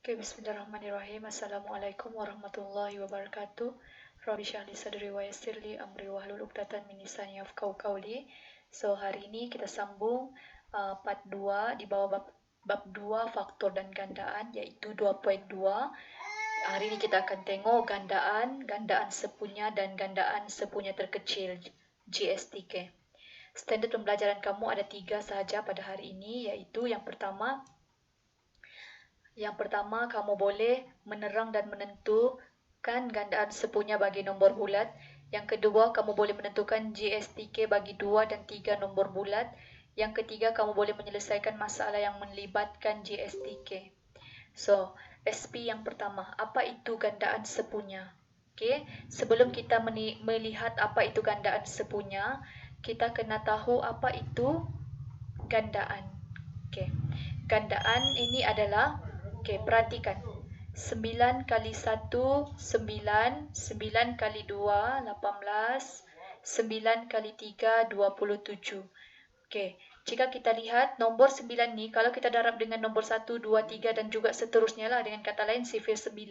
Oke, bismillahirrahmanirrahim. Assalamualaikum warahmatullahi wabarakatuh. Rabbi shrah li sadri wa yassir li amri wahlul 'uqdatam min lisani yafqahu qawli. So, hari ini kita sambung part 2 di bawah bab 2 faktor dan gandaan, yaitu 2.2. Hari ini kita akan tengok gandaan sepunya dan gandaan sepunya terkecil, GSTK. Standard pembelajaran kamu ada 3 sahaja pada hari ini, yaitu yang pertama, kamu boleh menerang dan menentukan gandaan sepunya bagi nombor bulat. Yang kedua, kamu boleh menentukan GSTK bagi 2 dan 3 nombor bulat. Yang ketiga, kamu boleh menyelesaikan masalah yang melibatkan GSTK. So, SP yang pertama, apa itu gandaan sepunya? Okay, sebelum kita melihat apa itu gandaan sepunya, kita kena tahu apa itu gandaan. Okay, gandaan ini adalah, perhatikan. 9 kali 1, 9. 9 kali 2, 18. 9 kali 3, 27. Jika kita lihat nombor 9 ni, kalau kita darab dengan nombor 1, 2, 3 dan juga seterusnya lah, dengan kata lain sifir 9,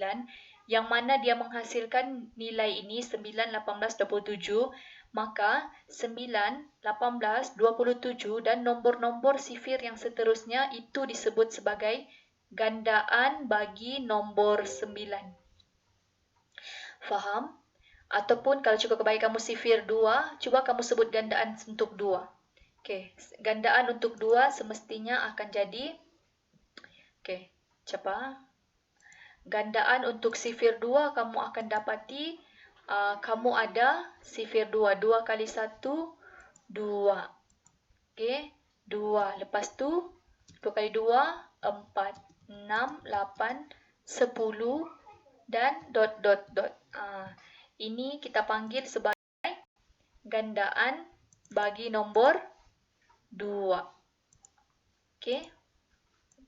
yang mana dia menghasilkan nilai ini 9, 18, 27, maka 9, 18, 27 dan nombor-nombor sifir yang seterusnya itu disebut sebagai gandaan bagi nombor 9. Faham? Ataupun kalau cukup bagi kamu sifir 2, cuba kamu sebut gandaan untuk 2. Gandaan untuk 2 semestinya akan jadi, cepat. Gandaan untuk sifir 2 kamu akan dapati, kamu ada sifir 2. 2 kali 1, 2. 2. Lepas tu, 2 kali 2, 4. 6, 8, 10 dan dot. Ini kita panggil sebagai gandaan bagi nombor 2.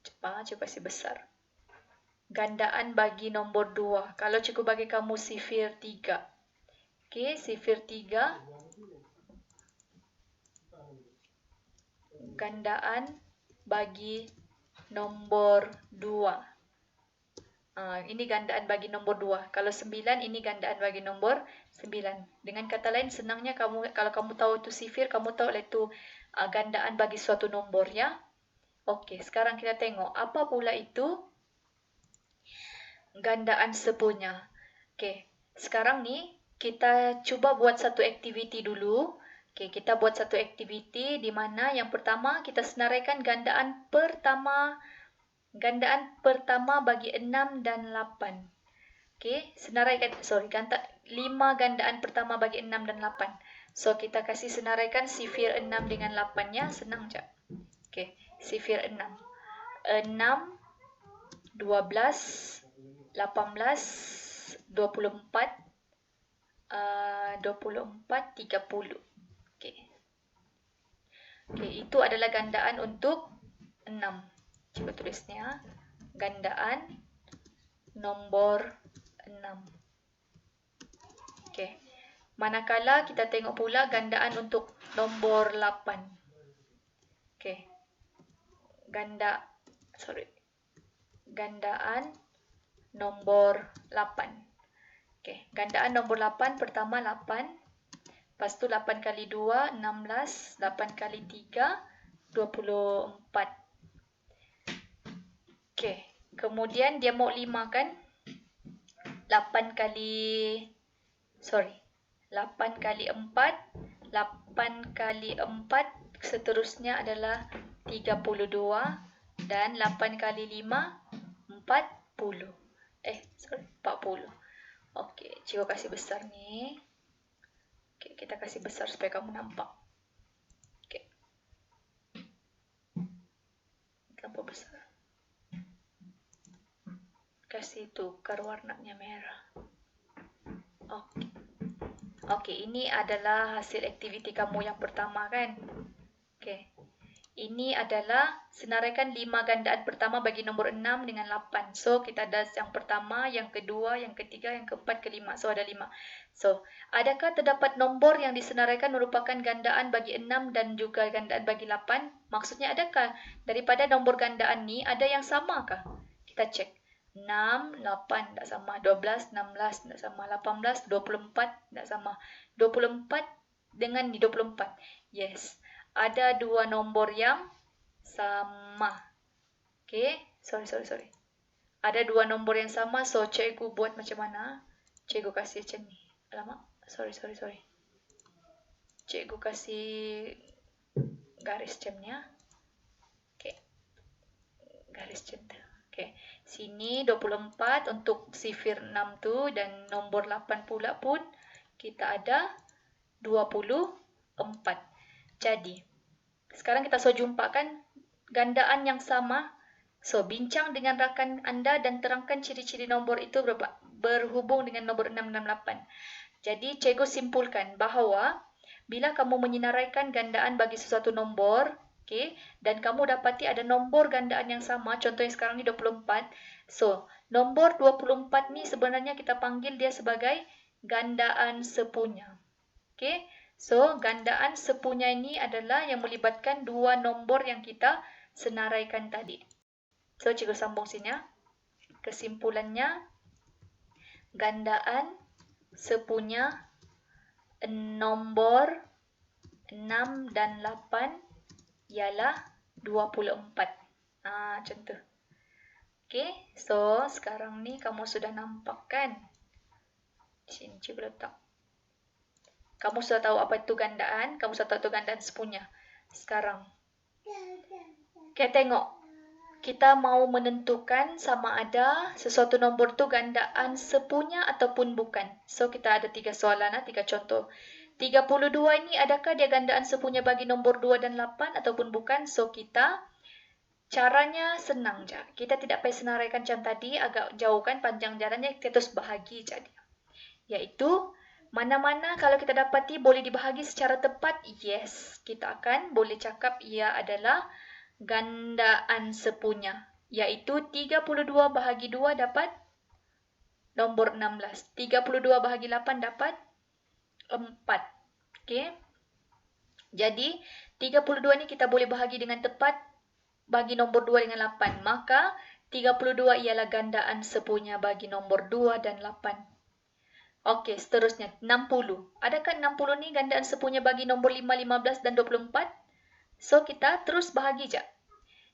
Cepat, cuba kasih besar. Gandaan bagi nombor 2. Kalau cukup bagi kamu sifir 3. Sifir 3. Gandaan bagi nombor 2. Ini gandaan bagi nombor 2. Kalau 9, ini gandaan bagi nombor 9. Dengan kata lain, senangnya kalau kamu tahu itu sifir, kamu tahu itu gandaan bagi suatu nombor, ya. Sekarang kita tengok apa pula itu gandaan sepunya. Sekarang ni kita cuba buat satu aktiviti dulu. Kita buat satu aktiviti di mana yang pertama kita senaraikan gandaan pertama bagi 6 dan 8. Senaraikan 5 gandaan pertama bagi 6 dan 8. So kita kasih senaraikan sifir 6 dengan 8-nya, senang je. Sifir 6. 6, 12, 18, 24, 30. Itu adalah gandaan untuk 6. Cuba tulisnya, gandaan nombor 6. Manakala kita tengok pula gandaan untuk nombor 8. Gandaan nombor 8. Gandaan nombor 8 pertama 8. Lepas tu 8 kali 2, 16. 8 kali 3, 24. Kemudian dia mau 5 kan? 8 kali 4, 8 kali 4 seterusnya adalah 32 dan 8 kali 5, 40. 40. Cuba kasih besar ni. Kita kasih besar supaya kamu nampak. Nampak besar. Kasih tukar warnanya merah. Ini adalah hasil aktiviti kamu yang pertama kan? Ini adalah senaraikan 5 gandaan pertama bagi nombor 6 dengan 8. So, kita ada yang pertama, yang kedua, yang ketiga, yang keempat, kelima. So, ada 5. So, adakah terdapat nombor yang disenaraikan merupakan gandaan bagi 6 dan juga gandaan bagi 8? Maksudnya, adakah daripada nombor gandaan ni ada yang samakah? Kita cek. 6, 8 tak sama. 12, 16 tak sama. 18, 24 tak sama. 24 dengan 24. Yes. Ada dua nombor yang sama. Okay. Sorry. Ada dua nombor yang sama. So, cikgu buat macam mana? Cikgu kasih macam ni. Alamak. Sorry. Cikgu kasih garis macam ni. Okay. Garis macam tu. Okay. Sini 24 untuk sifir 6 tu dan nombor 8 pula pun kita ada 24. Jadi, sekarang kita jumpakan gandaan yang sama. So, bincang dengan rakan anda dan terangkan ciri-ciri nombor itu berhubung dengan nombor 668. Jadi, cikgu simpulkan bahawa bila kamu menyenaraikan gandaan bagi sesuatu nombor, okay, dan kamu dapati ada nombor gandaan yang sama, contohnya sekarang ni 24. So, nombor 24 ni sebenarnya kita panggil dia sebagai gandaan sepunya. Okay, so gandaan sepunya ini adalah yang melibatkan dua nombor yang kita senaraikan tadi. So, cikgu sambung sini ya. Kesimpulannya, gandaan sepunya nombor 6 dan 8 ialah 24. Macam tu. Okay, so sekarang ni kamu sudah nampak kan? Sini cikgu letak. Kamu sudah tahu apa itu gandaan, kamu sudah tahu itu gandaan sepunya. Sekarang, kita tengok. Kita mau menentukan sama ada sesuatu nombor tu gandaan sepunya ataupun bukan. So, kita ada 3 soalan, 3 contoh. 32 ini adakah dia gandaan sepunya bagi nombor 2 dan 8 ataupun bukan? So, caranya senang je. Kita tidak payah senaraikan macam tadi, agak jauh kan panjang jalannya, kita terus bahagi je dia. Iaitu, mana-mana kalau kita dapati boleh dibahagi secara tepat, yes. Kita akan boleh cakap ia adalah gandaan sepunya, iaitu 32 bahagi 2 dapat nombor 16. 32 bahagi 8 dapat 4. Okay. Jadi, 32 ni kita boleh bahagi dengan tepat bagi nombor 2 dengan 8. Maka, 32 ialah gandaan sepunya bagi nombor 2 dan 8. Okey, seterusnya 60. Adakah 60 ni gandaan sepunya bagi nombor 5, 15 dan 24? So, kita terus bahagi je.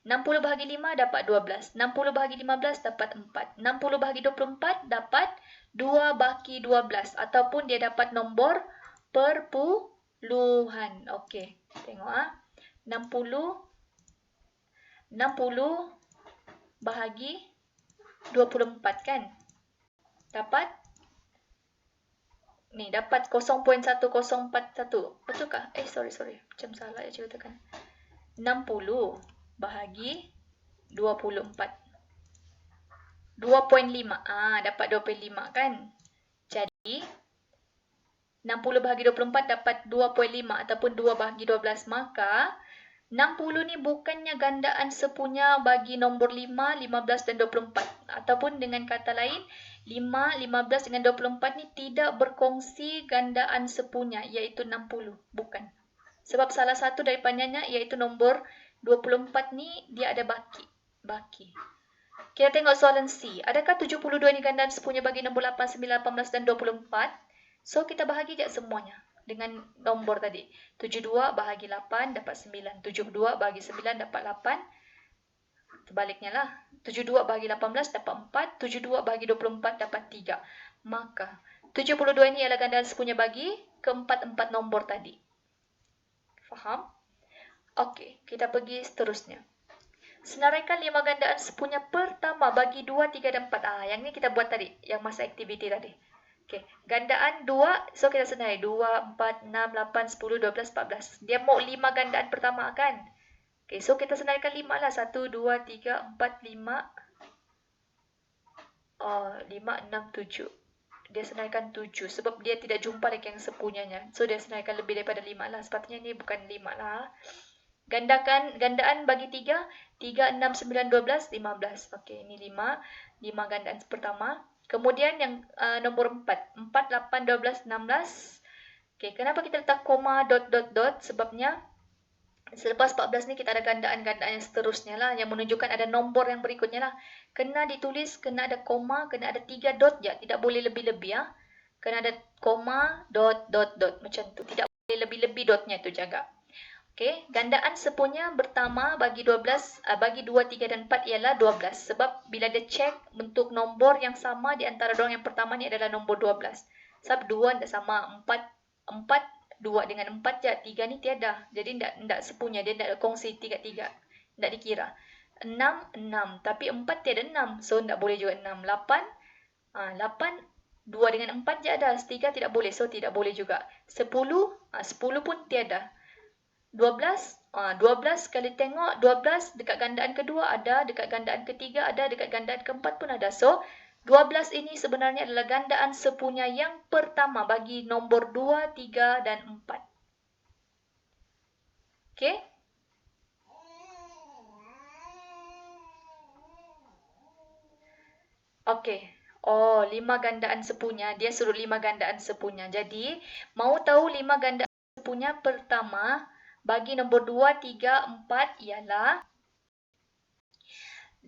60 bahagi 5 dapat 12. 60 bahagi 15 dapat 4. 60 bahagi 24 dapat 2 bahagi 12. Ataupun dia dapat nombor perpuluhan. Okey, tengok 60 bahagi 24 kan? Dapat ni, dapat 0.1041. Betulkah? Sorry. Macam salah ya cikgu tekan. 60 bahagi 24. 2.5. Dapat 2.5 kan? Jadi, 60 bahagi 24 dapat 2.5 ataupun 2 bahagi 12. Maka, 60 ni bukannya gandaan sepunya bagi nombor 5, 15 dan 24. Ataupun dengan kata lain, 5, 15 dengan 24 ni tidak berkongsi gandaan sepunya, iaitu 60. Bukan. Sebab salah satu daripadanya iaitu nombor 24 ni dia ada baki. Kita tengok soalan C. Adakah 72 ni gandaan sepunya bagi nombor 8, 9, 18 dan 24? So, kita bahagi je semuanya dengan nombor tadi. 72 bahagi 8 dapat 9. 72 bahagi 9 dapat 8. Sebaliknya lah. 72 bahagi 18 dapat 4. 72 bahagi 24 dapat 3. Maka, 72 ini ialah gandaan sepunya bagi keempat-empat nombor tadi. Faham? Okey, kita pergi seterusnya. Senaraikan 5 gandaan sepunya pertama bagi 2, 3 dan 4. Yang ni kita buat tadi, yang masa aktiviti tadi. Okey, gandaan 2, so kita senarai 2, 4, 6, 8, 10, 12, 14. Dia mau 5 gandaan pertama kan? Okey, so kita senaraikan 5 lah. 1, 2, 3, 4, 5. 5, 6, 7. Dia senaraikan 7 sebab dia tidak jumpa lagi yang sepunyanya. So, dia senaraikan lebih daripada 5 lah. Sepatutnya ni bukan 5 lah. Gandaan bagi 3, 3, 6, 9, 12, 15. Okey, ini 5 gandaan pertama. Kemudian yang nombor 4, 4, 8, 12, 16. Okey, kenapa kita letak koma, dot. Sebabnya Selepas 14 ni kita ada gandaan-gandaan yang seterusnya lah, yang menunjukkan ada nombor yang berikutnya lah. Kena ditulis, kena ada koma, kena ada 3 dot je, tidak boleh lebih-lebih ya. Kena ada koma, dot, dot, dot, macam tu. Tidak boleh lebih-lebih dotnya tu jaga. Okey, gandaan sepunya pertama bagi 12, bagi 2, 3 dan 4 ialah 12. Sebab bila dia check bentuk nombor yang sama di antara dua yang pertama ni adalah nombor 12. Sebab 2 tidak sama, 4 2 dengan 4 je, 3 ni tiada. Jadi tidak sepunya, dia tidak kongsi 3-3. Tidak dikira. 6, 6. Tapi 4 tiada 6. So, tidak boleh juga 6. 8, 8, 2 dengan 4 je ada. 3 tidak boleh. So, tidak boleh juga. 10, 10 pun tiada. 12, 12 kali tengok 12 dekat gandaan kedua ada, dekat gandaan ketiga ada, dekat gandaan keempat pun ada. So, 12 ini sebenarnya adalah gandaan sepunya yang pertama bagi nombor 2, 3 dan 4. Okey? Okey. Oh, 5 gandaan sepunya. Dia suruh 5 gandaan sepunya. Jadi, mau tahu 5 gandaan sepunya pertama bagi nombor 2, 3, 4 ialah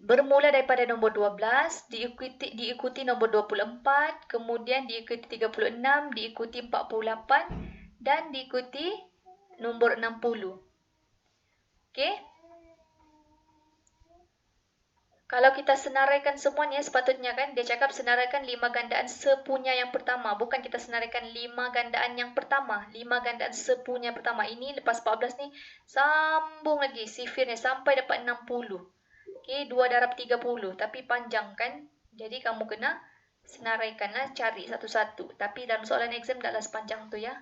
bermula daripada nombor 12, diikuti nombor 24, kemudian diikuti 36, diikuti 48 dan diikuti nombor 60. Okey? Kalau kita senaraikan semuanya, sepatutnya kan dia cakap senaraikan 5 gandaan sepunya yang pertama. Bukan kita senaraikan 5 gandaan yang pertama. 5 gandaan sepunya pertama. Ini lepas 14 ni, sambung lagi sifirnya sampai dapat 60. Okey, 2 darab 30. Tapi panjang kan? Jadi kamu kena senaraikanlah, cari satu-satu. Tapi dalam soalan exam taklah sepanjang tu ya.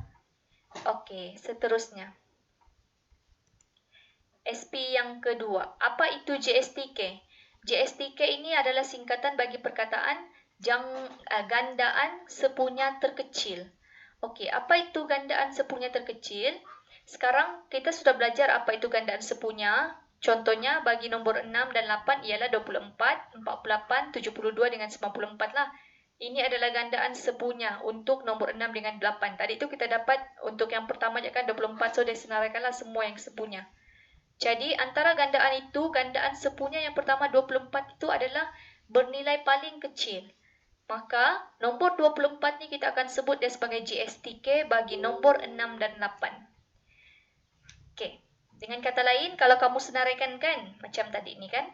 Okey, seterusnya. SP yang kedua. Apa itu JSTK? JSTK ini adalah singkatan bagi perkataan gandaan sepunya terkecil. Okey, apa itu gandaan sepunya terkecil? Sekarang kita sudah belajar apa itu gandaan sepunya. Contohnya bagi nombor 6 dan 8 ialah 24, 48, 72 dengan 94 lah. Ini adalah gandaan sepunya untuk nombor 6 dengan 8. Tadi itu kita dapat untuk yang pertama je kan 24, so dia senaraikanlah semua yang sepunya. Jadi antara gandaan itu, gandaan sepunya yang pertama 24 itu adalah bernilai paling kecil. Maka nombor 24 ni kita akan sebut dia sebagai JSTK bagi nombor 6 dan 8. Okey. Dengan kata lain, kalau kamu senaraikan kan, macam tadi ni kan.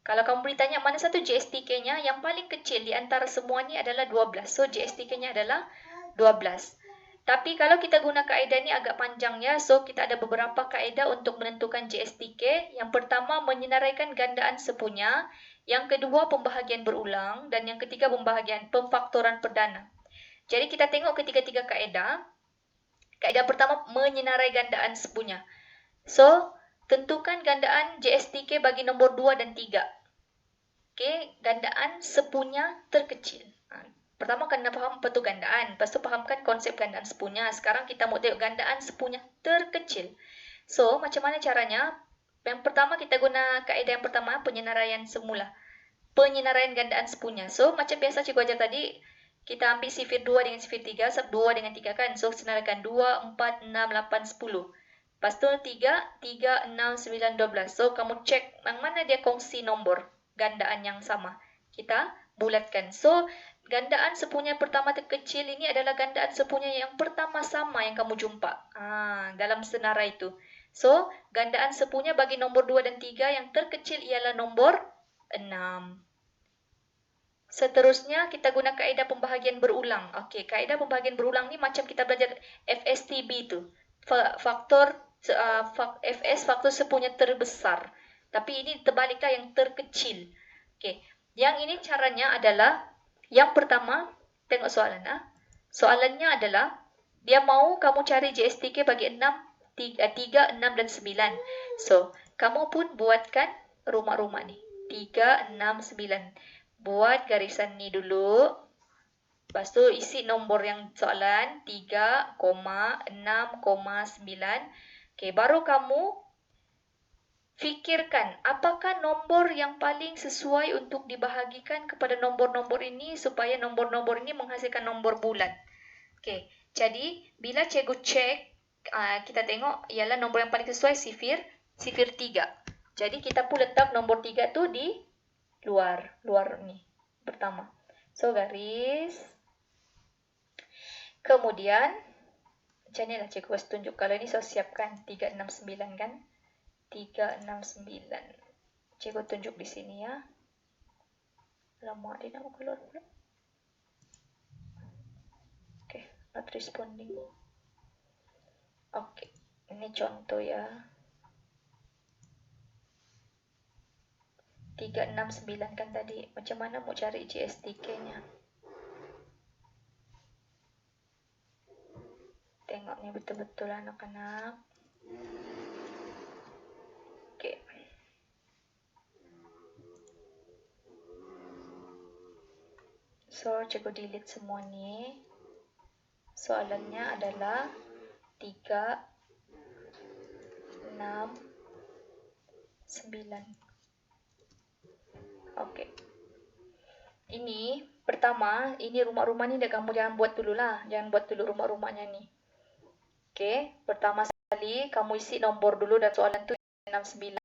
Kalau kamu bertanya mana satu JSTK-nya, yang paling kecil di antara semua ni adalah 12. So JSTK-nya adalah 12. Tapi kalau kita guna kaedah ni agak panjang ya. So kita ada beberapa kaedah untuk menentukan JSTK. Yang pertama menyenaraikan gandaan sepunya. Yang kedua pembahagian berulang. Dan yang ketiga pembahagian pemfaktoran perdana. Jadi kita tengok ketiga-tiga kaedah. Kaedah pertama menyenarai gandaan sepunya. So tentukan gandaan JSTK bagi nombor 2 dan 3. Okey, gandaan sepunya terkecil. Pertama kena faham apa tu gandaan. Lepas tu fahamkan konsep gandaan sepunya. Sekarang kita mau tengok gandaan sepunya terkecil. So, macam mana caranya? Yang pertama kita guna kaedah yang pertama, penyenaraian semula. Penyenaraian gandaan sepunya. So, macam biasa cikgu ajar tadi, kita ambil sifir 2 dengan sifir 3, sebab 2 dengan 3 kan. So, senaraikan 2, 4, 6, 8, 10. Lepas tu 3, 3, 6, 9, 12. So, kamu cek yang mana dia kongsi nombor gandaan yang sama. Kita bulatkan. So, gandaan sepunya pertama terkecil ini adalah gandaan sepunya yang pertama sama yang kamu jumpa dalam senarai itu. So, gandaan sepunya bagi nombor 2 dan 3 yang terkecil ialah nombor 6. Seterusnya, kita guna kaedah pembahagian berulang. Okey, kaedah pembahagian berulang ni macam kita belajar FSTB tu. Faktor FS faktor sepunya terbesar. Tapi ini terbaliklah yang terkecil. Okey, yang ini caranya adalah yang pertama, tengok soalan. Soalannya adalah, dia mau kamu cari JSTK bagi 6, 3, 6 dan 9. So, kamu pun buatkan rumah-rumah ni. 3, 6, 9. Buat garisan ni dulu. Lepas tu isi nombor yang soalan 3, 6, 9. Okey, baru kamu fikirkan apakah nombor yang paling sesuai untuk dibahagikan kepada nombor-nombor ini supaya nombor-nombor ini menghasilkan nombor bulat. Okey, jadi bila cikgu cek kita tengok ialah nombor yang paling sesuai sifir 3. Jadi kita pun letak nombor 3 tu di luar ni pertama. So garis. Kemudian macam ni lah cikgu harus tunjuk. Kalau ni saya siapkan 369 kan. 369. Cikgu tunjuk di sini ya. Lama dia nak keluar pula. Okay, not responding. Okay, ini contoh ya. 369 kan tadi. Macam mana mau cari GSTK-nya? Tengok ni betul-betul anak-anak. Okay. So, cikgu delete semua ni. Soalannya adalah 3, 6, 9. Okey. Ini pertama, ini rumah-rumah ni dah kamu jangan buat dulu lah. Jangan buat dulu rumah-rumahnya ni. Okey, pertama sekali kamu isi nombor dulu dan soalan tu 69.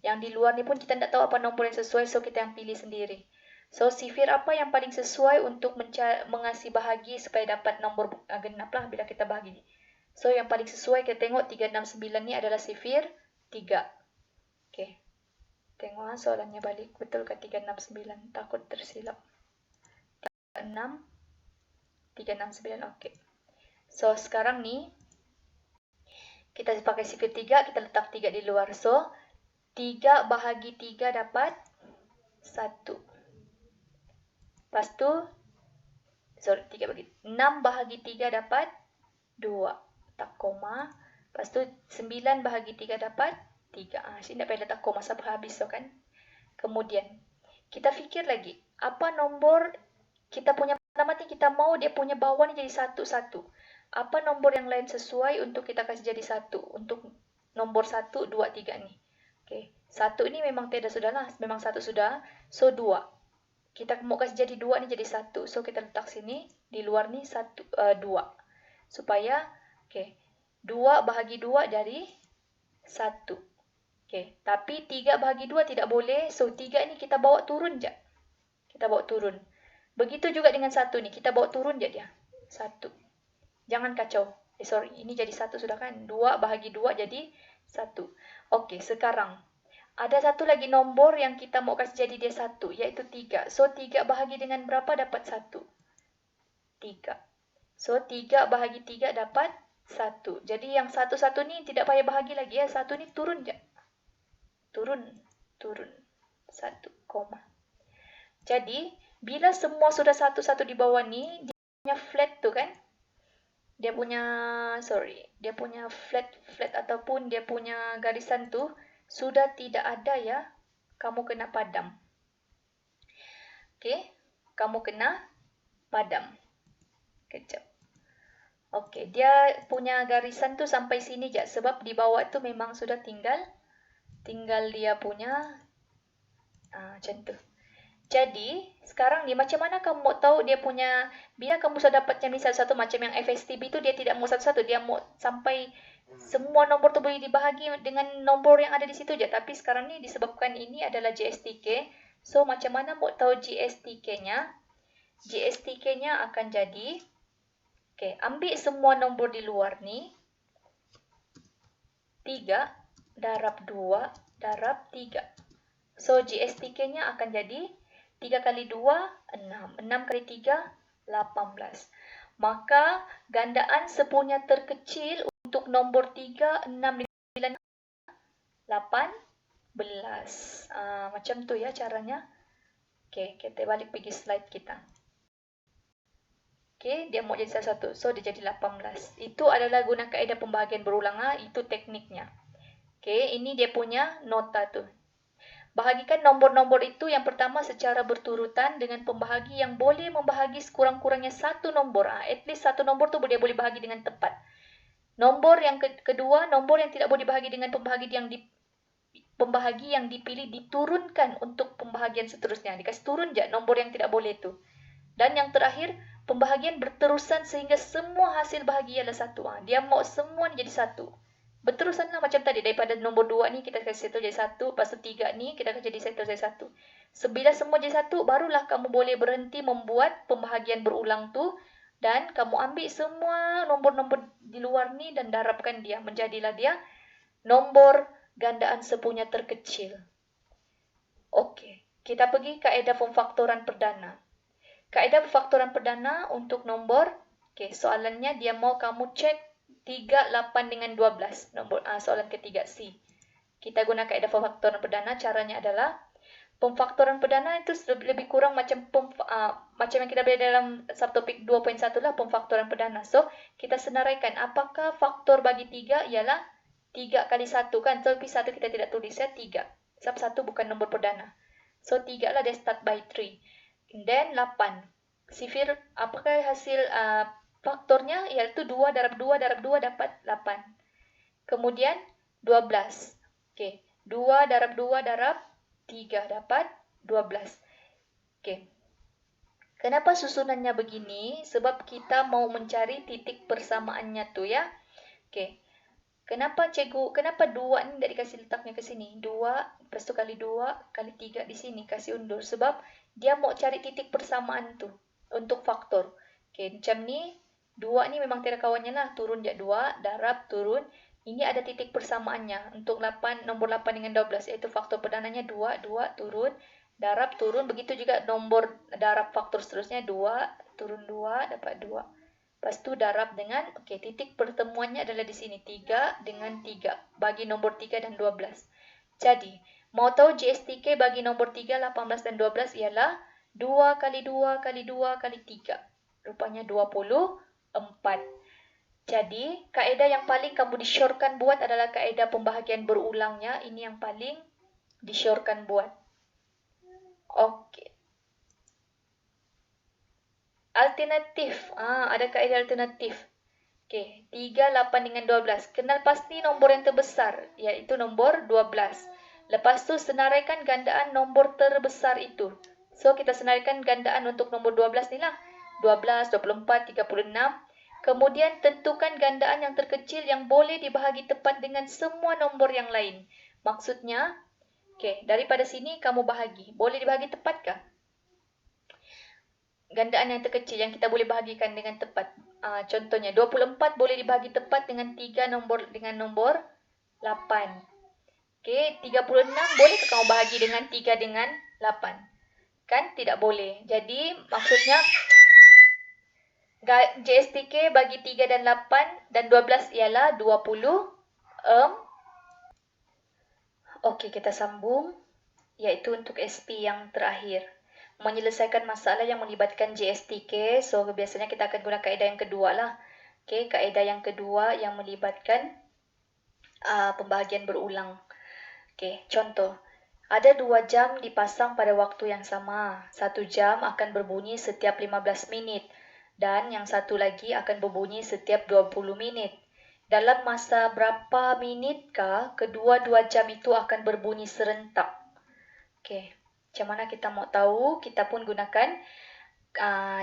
Yang di luar ni pun kita tak tahu apa nombor yang sesuai, so kita yang pilih sendiri. So, sifir apa yang paling sesuai untuk mengasih bahagi supaya dapat nombor genap lah bila kita bahagi. So, yang paling sesuai kita tengok 369 ni adalah sifir 3. Okey. Tengok soalannya balik. Betul ke 369? Takut tersilap. 36. 369. Okey. So, sekarang ni kita pakai sifir 3. Kita letak 3 di luar. So, 3 bahagi 3 dapat 1. Lepas tu, 3 bagi 6 bahagi 3 dapat 2. Tak koma. Lepas tu, 9 bahagi 3 dapat 3. Sini tak payah letak koma sampai habis so kan. Kemudian, kita fikir lagi. Apa nombor kita punya pertama ni kita mau dia punya bawah ni jadi 1, 1. Apa nombor yang lain sesuai untuk kita kasih jadi 1? Untuk nombor 1, 2, 3 ni. Okay. 1 ni memang tiada sudah lah. Memang 1 sudah. So, 2. Kita mau kasih jadi 2 ni jadi 1. So, kita letak sini. Di luar ni 2. Supaya, okay. 2 bahagi 2 dari 1. Okay. Tapi 3 bahagi 2 tidak boleh. So, 3 ni kita bawa turun je. Kita bawa turun. Begitu juga dengan 1 ni. Kita bawa turun je dia. 1. Jangan kacau. Sorry. Ini jadi 1 sudah kan. 2 bahagi 2 jadi 1. Okey. Sekarang. Ada satu lagi nombor yang kita mau kasih jadi dia 1. Iaitu 3. So, 3 bahagi dengan berapa dapat 1? 3. So, 3 bahagi 3 dapat 1. Jadi, yang 1-1 ni tidak payah bahagi lagi ya. 1 ni turun je. Turun. 1, koma. Jadi, bila semua sudah 1-1 di bawah ni, dia punya flat tu kan. Dia punya flat ataupun dia punya garisan tu sudah tidak ada ya. Kamu kena padam. Okey, kamu kena padam. Kejap. Okey, dia punya garisan tu sampai sini je sebab di bawah tu memang sudah tinggal dia punya macam tu. Jadi, sekarang ni macam mana kamu mau tahu dia punya, bila kamu sudah dapat misal satu macam yang FSTB tu dia tidak mau satu-satu, dia mau sampai semua nombor tu boleh dibahagi dengan nombor yang ada di situ je. Tapi sekarang ni disebabkan ini adalah GSTK, so macam mana mau tahu GSTK-nya? GSTK-nya akan jadi, okay, ambil semua nombor di luar ni, 3 darab 2 darab 3. So, GSTK-nya akan jadi 3 kali 2, 6. 6 kali 3, 18. Maka, gandaan sepunya terkecil untuk nombor 3, 6, 9, 18. Macam tu ya caranya. Okay, kita balik pergi slide kita. Okay, dia mau jadi salah satu. So, dia jadi 18. Itu adalah guna kaedah pembahagian berulang. Itu tekniknya. Okay, ini dia punya nota tu. Bahagikan nombor-nombor itu yang pertama secara berturutan dengan pembahagi yang boleh membahagi sekurang-kurangnya satu nombor. At least satu nombor tu dia boleh bahagi dengan tepat. Nombor yang kedua, nombor yang tidak boleh bahagi dengan pembahagi yang dipilih diturunkan untuk pembahagian seterusnya. Dikasih turun je nombor yang tidak boleh tu. Dan yang terakhir, pembahagian berterusan sehingga semua hasil bahagi adalah 1. Dia mau semua ni jadi 1. Berterusan lah macam tadi. Daripada nombor 2 ni kita akan settle jadi 1. Lepas tu 3 ni kita akan jadi settle jadi 1. Sebila semua jadi 1, barulah kamu boleh berhenti membuat pembahagian berulang tu. Dan kamu ambil semua nombor-nombor di luar ni dan darabkan dia. Menjadilah dia nombor gandaan sepunya terkecil. Okey, kita pergi kaedah pemfaktoran perdana. Kaedah pemfaktoran perdana untuk nombor, soalannya dia mau kamu cek 3, 8 dengan 12. Soalan ketiga C. Kita guna kaedah pemfaktoran perdana, caranya adalah pemfaktoran perdana itu lebih kurang macam yang kita belajar dalam subtopik 2.1 lah, pemfaktoran perdana. So, kita senaraikan apakah faktor bagi 3 ialah 3 kali 1 kan. Tapi 1 kita tidak tulis ya, 3. Sebab 1 bukan nombor perdana. So, 3 lah dia start by 3. And then 8. Sifir, apakah hasil faktornya? Iaitu 2 darab 2 darab 2 dapat 8. Kemudian 12. Okey, 2 darab 2 darab 3 dapat 12. Okey. Kenapa susunannya begini? Sebab kita mau mencari titik persamaannya tu ya. Okey. Kenapa 2 ni tidak dikasih letaknya ke sini? 2, lepas tu kali 2, kali 3 di sini. Kasih undur. Sebab dia mau cari titik persamaan tu. Untuk faktor. Okey, macam ni. 2 ni memang tiada kawannya lah. Turun je 2, darab, turun. Ini ada titik persamaannya. Untuk 8, nombor 8 dengan 12. Iaitu faktor perdananya 2, 2, turun. Darab, turun. Begitu juga nombor darab faktor seterusnya. 2, turun 2, dapat 2. Lepas tu darab dengan, titik pertemuannya adalah di sini. 3 dengan 3. Bagi nombor 3 dan 12. Jadi, mau tahu GSTK bagi nombor 3, 18 dan 12 ialah 2 kali 2 kali 2 kali 3. Rupanya 24. Jadi, kaedah yang paling kamu disyorkan buat adalah kaedah pembahagian berulangnya. Ini yang paling disyorkan buat. Okey. Alternatif. Ada kaedah alternatif. Okey, 3, 8 dengan 12. Kenal pasti nombor yang terbesar, iaitu nombor 12. Lepas tu senaraikan gandaan nombor terbesar itu. So, kita senaraikan gandaan untuk nombor 12 ni lah. 12, 24, 36. Kemudian tentukan gandaan yang terkecil yang boleh dibahagi tepat dengan semua nombor yang lain. Maksudnya, daripada sini kamu bahagi. Boleh dibahagi tepatkah? Gandaan yang terkecil yang kita boleh bahagikan dengan tepat. Contohnya 24 boleh dibahagi tepat dengan 3 nombor 8. Okey, 36 boleh ke kamu bahagi dengan 3 dengan 8? Kan tidak boleh. Jadi maksudnya JSTK bagi 3 dan 8 dan 12 ialah 20. Okey, kita sambung, iaitu untuk SP yang terakhir. Menyelesaikan masalah yang melibatkan JSTK. So, biasanya kita akan guna kaedah yang kedua lah. Okey, kaedah yang kedua yang melibatkan pembahagian berulang. Okey, contoh. Ada 2 jam dipasang pada waktu yang sama. 1 jam akan berbunyi setiap 15 minit. Dan yang satu lagi akan berbunyi setiap 20 minit. Dalam masa berapa minitkah kedua-dua jam itu akan berbunyi serentak? Okey. Macam mana kita mau tahu? Kita pun gunakan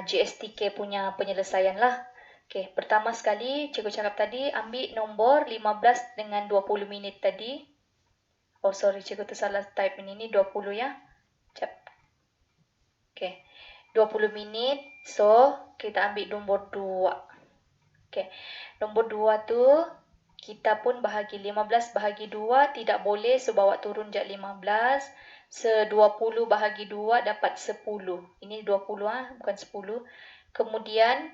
GSTK punya penyelesaian lah. Okey, pertama sekali cikgu cakap tadi ambil nombor 15 dengan 20 minit tadi. Oh sorry, cikgu tersalah type ini 20 ya. Cep. Okey. 20 minit. So, kita ambil nombor 2. Okey. Nombor 2 tu kita pun bahagi 15 bahagi 2 tidak boleh, so bawa turun je 15. 20 bahagi 2 dapat 10. Ini 20 bukan 10. Kemudian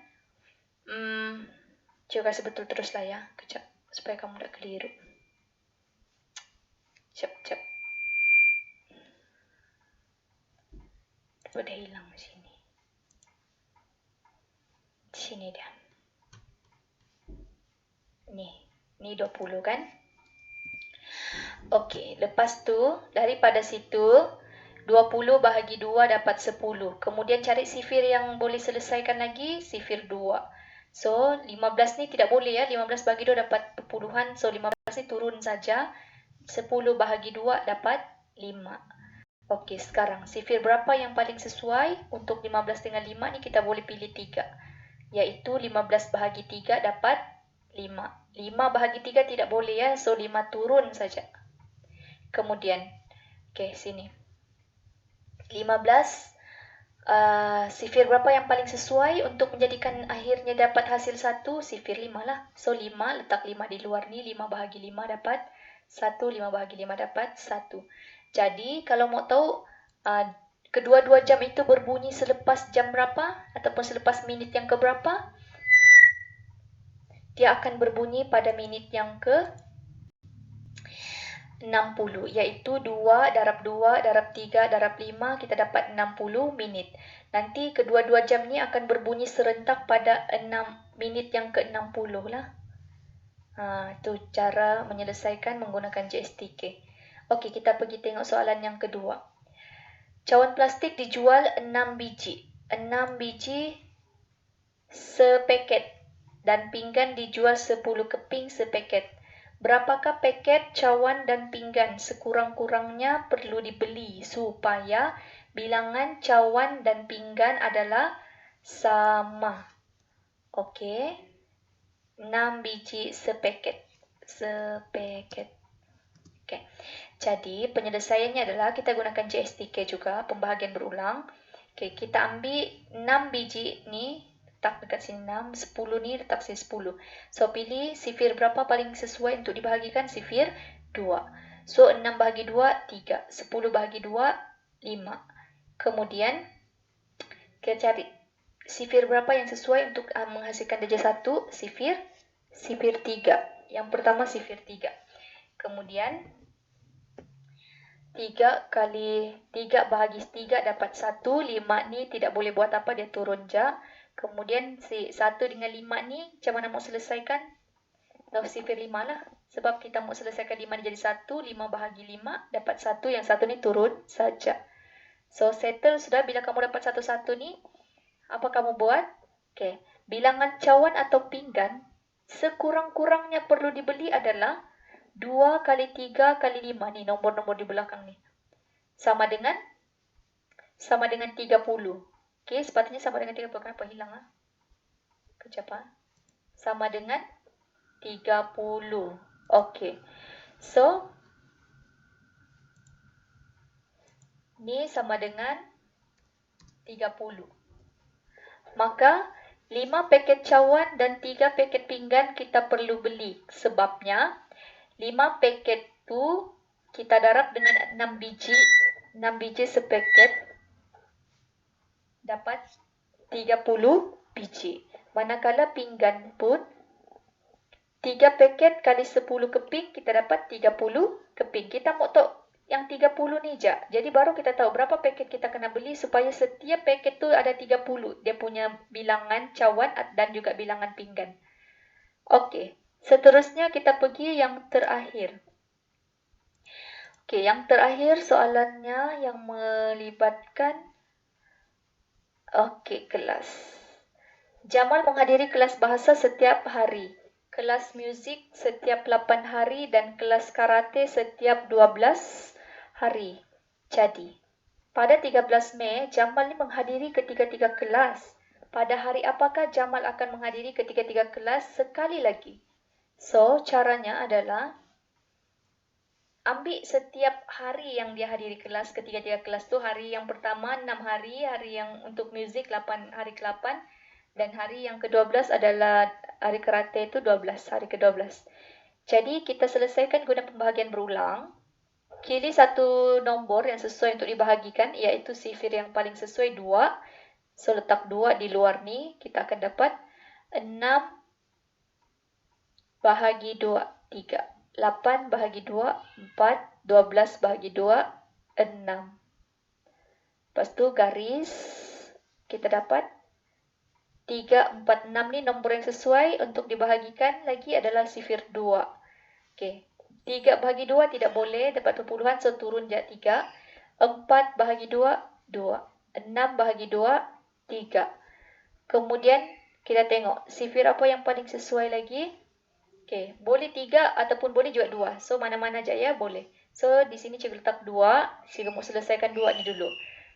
cikgu kasih betul teruslah ya. Kejap supaya kamu tak keliru. Cep. Dah hilang di sini. Di sini dia. Ni 20 kan? Okey, lepas tu daripada situ 20 bahagi 2 dapat 10. Kemudian cari sifir yang boleh selesaikan lagi, sifir 2. So, 15 ni tidak boleh ya. 15 bahagi 2 dapat perpuluhan. So, 15 ni turun saja. 10 bahagi 2 dapat 5. Okey, sekarang sifir berapa yang paling sesuai? Untuk 15 dengan 5 ni kita boleh pilih 3. Iaitu 15 bahagi 3 dapat 5. 5 bahagi 3 tidak boleh ya. So 5 turun saja. Kemudian, okey sini. 15 sifir berapa yang paling sesuai untuk menjadikan akhirnya dapat hasil 1? Sifir 5 lah. So 5, letak 5 di luar ni. 5 bahagi 5 dapat 1. 5 bahagi 5 dapat 1. Jadi, kalau mau tahu kedua-dua jam itu berbunyi selepas jam berapa ataupun selepas minit yang keberapa, dia akan berbunyi pada minit yang ke 60, iaitu 2 darab 2 darab 3 darab 5, kita dapat 60 minit. Nanti kedua-dua jam ni akan berbunyi serentak pada 6 minit yang ke-60 lah. Itu cara menyelesaikan menggunakan JSTK. Okey, kita pergi tengok soalan yang kedua. Cawan plastik dijual 6 biji. 6 biji sepaket dan pinggan dijual 10 keping sepaket. Berapakah paket cawan dan pinggan? Sekurang-kurangnya perlu dibeli supaya bilangan cawan dan pinggan adalah sama. Okey. 6 biji sepaket. Sepaket. Okey. Jadi, penyelesaiannya adalah kita gunakan JSTK juga, pembahagian berulang. Okey, kita ambil 6 biji ni, letak dekat sini 6, 10 ni letak sini 10. So, pilih sifir berapa paling sesuai untuk dibahagikan? Sifir 2. So, 6 bahagi 2, 3. 10 bahagi 2, 5. Kemudian, kita cari sifir berapa yang sesuai untuk menghasilkan darjah 1? Sifir 3. Yang pertama sifir 3. Kemudian, 3 kali 3 bahagi 3 dapat 1. 5 ni tidak boleh buat apa, dia turun je. Kemudian 1 dengan 5 ni macam mana mau selesaikan? Sifir 5 lah. Sebab kita mau selesaikan 5 ni jadi 1. 5 bahagi 5 dapat 1. Yang 1 ni turun saja. So settle sudah. Bila kamu dapat 1-1 ni, apa kamu buat? Okay. Bilangan cawan atau pinggan sekurang-kurangnya perlu dibeli adalah 2 kali 3 kali 5 ni, nombor-nombor di belakang ni. Sama dengan 30. Okey, sepatutnya sama dengan 30. Kenapa hilang ah? Kejap ah. Sama dengan 30. Okey. So, ni sama dengan 30. Maka 5 paket cawan dan 3 paket pinggan kita perlu beli. Sebabnya 5 paket tu kita darab dengan 6 biji. 6 biji sepaket dapat 30 biji. Manakala pinggan pun 3 paket kali 10 keping kita dapat 30 keping. Kita mau tahu yang 30 ni je. Jadi baru kita tahu berapa paket kita kena beli supaya setiap paket tu ada 30. Dia punya bilangan cawan dan juga bilangan pinggan. Okey. Seterusnya kita pergi yang terakhir. Okey, yang terakhir soalannya yang melibatkan kelas. Jamal menghadiri kelas bahasa setiap hari, kelas muzik setiap 8 hari dan kelas karate setiap 12 hari. Jadi, pada 13 Mei, Jamal ni menghadiri ketiga-tiga kelas. Pada hari apakah Jamal akan menghadiri ketiga-tiga kelas sekali lagi? So, caranya adalah ambil setiap hari yang dia hadiri kelas, ketiga-tiga kelas tu. Hari yang pertama 6 hari, hari yang untuk muzik 8 hari ke-8 dan hari yang ke-12 adalah hari karate itu 12, hari ke-12. Jadi kita selesaikan guna pembahagian berulang. Pilih satu nombor yang sesuai untuk dibahagikan, iaitu sifir yang paling sesuai 2. So letak 2 di luar ni, kita akan dapat 6 bahagi 2, 3. 8 bahagi 2, 4. 12 bahagi 2, 6. Lepas tu garis, kita dapat 3, 4, 6 ni nombor yang sesuai untuk dibahagikan lagi adalah sifir 2. Okey. 3 bahagi 2 tidak boleh, dapat perpuluhan, so turun je 3. 4 bahagi 2, 2. 6 bahagi 2, 3. Kemudian kita tengok sifir apa yang paling sesuai lagi. Okey, boleh 3 ataupun boleh juga 2. So, mana-mana je ya, boleh. So, di sini cikgu letak 2. Cikgu mau selesaikan 2 ni dulu.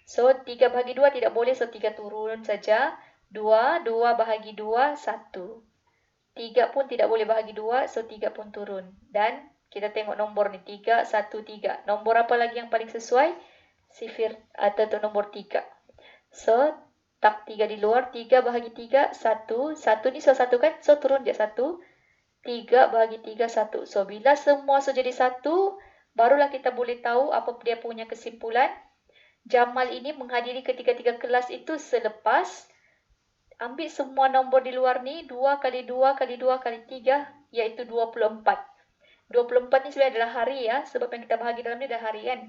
So, 3 bahagi 2 tidak boleh. So, 3 turun saja. 2 bahagi 2, 1. 3 pun tidak boleh bahagi 2. So, 3 pun turun. Dan kita tengok nombor ni. 3, 1, 3. Nombor apa lagi yang paling sesuai? Sifir atau nombor 3. So, tak 3 di luar. 3 bahagi 3, 1. 1 ni so 1 kan? So, turun je 1. 3 bahagi 3, 1. So, bila semua so jadi 1, barulah kita boleh tahu apa dia punya kesimpulan. Jamal ini menghadiri ketiga-tiga kelas itu selepas ambil semua nombor di luar ni, 2 kali 2 kali 2 kali 3, iaitu 24. 24 ni sebenarnya adalah hari ya, sebab yang kita bahagi dalam ni adalah hari kan.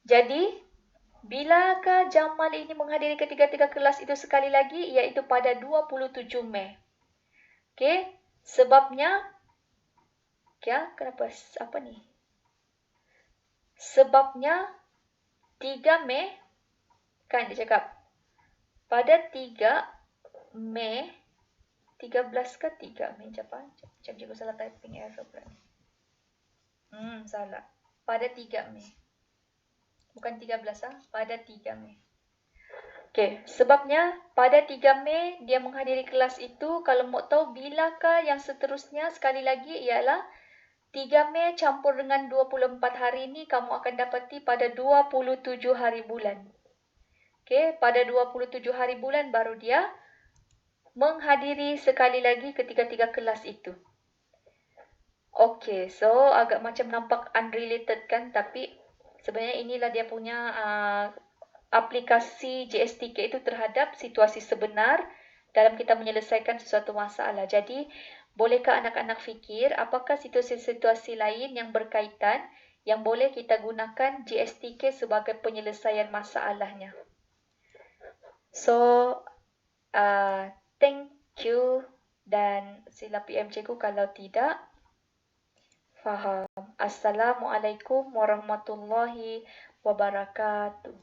Jadi, bilakah Jamal ini menghadiri ketiga-tiga kelas itu sekali lagi? Iaitu pada 27 Mei. Okey, sebabnya, ya, kenapa? Apa ni? Sebabnya 3 Mei, kan dia cakap. Pada 3 Mei, 13 ke 3 Mei, macam cikgu salah typing error pula ni. Salah. Pada 3 Mei. Bukan 13 pada 3 Mei. Okey, sebabnya pada 3 Mei dia menghadiri kelas itu. Kalau mau tahu bilakah yang seterusnya, sekali lagi ialah 3 Mei campur dengan 24 hari ini kamu akan dapati pada 27 hari bulan. Okey, pada 27 hari bulan baru dia menghadiri sekali lagi ketiga-tiga kelas itu. Okey, so agak macam nampak unrelated kan, tapi sebenarnya inilah dia punya aplikasi JSTK itu terhadap situasi sebenar dalam kita menyelesaikan sesuatu masalah. Jadi, bolehkah anak-anak fikir apakah situasi-situasi lain yang berkaitan yang boleh kita gunakan JSTK sebagai penyelesaian masalahnya? So, thank you dan sila PM cikgu kalau tidak faham. Assalamualaikum warahmatullahi wabarakatuh.